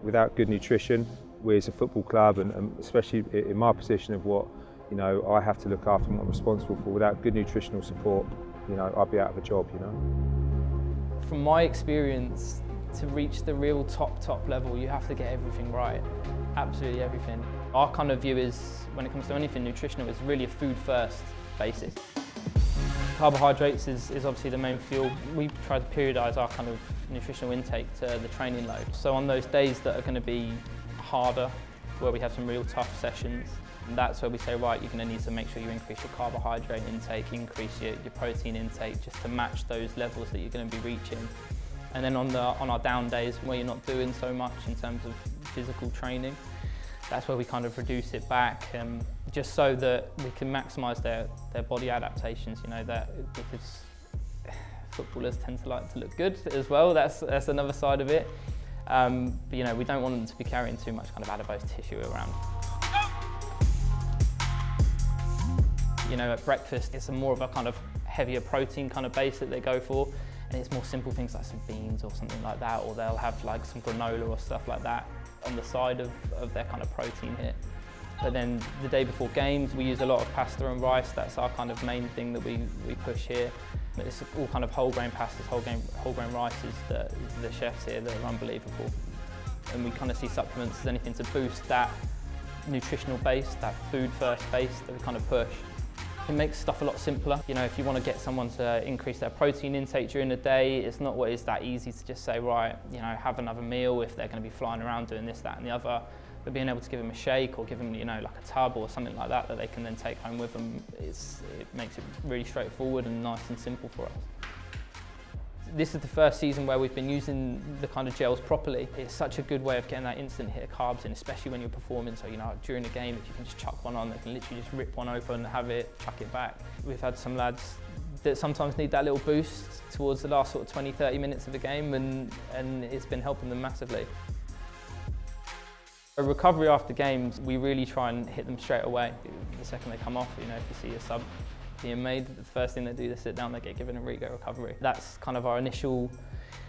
Without good nutrition, we as a football club, and especially in my position of what I have to look after and what I'm responsible for, without good nutritional support, I'd be out of a job. From my experience, to reach the real top level, you have to get everything right, absolutely everything. Our kind of view is, when it comes to anything nutritional, it's really a food first basis. Carbohydrates is obviously the main fuel. We try to periodise our kind of nutritional intake to the training load. So on those days that are going to be harder, where we have some real tough sessions, that's where we say, right, you're going to need to make sure you increase your carbohydrate intake, increase your protein intake, just to match those levels that you're going to be reaching. And then on our down days, where you're not doing so much in terms of physical training, that's where we kind of reduce it back, just so that we can maximise their body adaptations, because footballers tend to like to look good as well. That's another side of it. But we don't want them to be carrying too much kind of adipose tissue around. At breakfast, it's more of a kind of heavier protein kind of base that they go for, and it's more simple things like some beans or something like that, or they'll have like some granola or stuff like that on the side of their kind of protein hit. But then the day before games, we use a lot of pasta and rice. That's our kind of main thing that we push here. It's all kind of whole grain pastas, whole grain rices that the chefs here that are unbelievable. And we kind of see supplements as anything to boost that nutritional base, that food first base that we kind of push. It makes stuff a lot simpler. If you want to get someone to increase their protein intake during the day, it's not always that easy to just say, right, have another meal if they're going to be flying around doing this, that and the other. But being able to give them a shake or give them, like a tub or something like that they can then take home with them, it makes it really straightforward and nice and simple for us. This is the first season where we've been using the kind of gels properly. It's such a good way of getting that instant hit of carbs in, especially when you're performing. So, during the game, if you can just chuck one on, they can literally just rip one open, have it, chuck it back. We've had some lads that sometimes need that little boost towards the last sort of 20, 30 minutes of the game, and it's been helping them massively. A recovery after games, we really try and hit them straight away. The second they come off, if you see a sub being made, the first thing they do, they sit down, they get given a Rego recovery. That's kind of our initial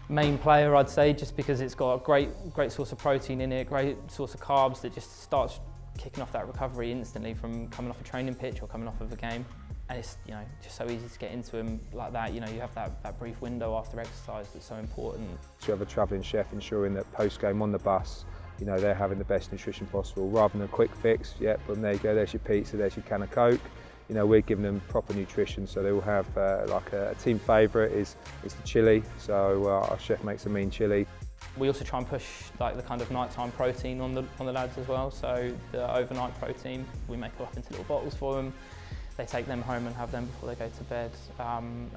main player, I'd say, just because it's got a great source of protein in it, great source of carbs that just starts kicking off that recovery instantly from coming off a training pitch or coming off of a game. And it's just so easy to get into them like that. You have that brief window after exercise that's so important. To have a travelling chef ensuring that post-game on the bus, they're having the best nutrition possible, rather than a quick fix. Yep, boom, there you go, there's your pizza, there's your can of Coke. We're giving them proper nutrition, so they will have like a team favourite is the chilli. So our chef makes a mean chilli. We also try and push like the kind of nighttime protein on the lads as well. So the overnight protein, we make it up into little bottles for them. They take them home and have them before they go to bed.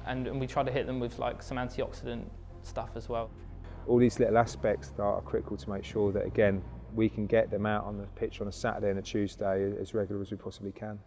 And we try to hit them with like some antioxidant stuff as well. All these little aspects that are critical to make sure that, again, we can get them out on the pitch on a Saturday and a Tuesday as regular as we possibly can.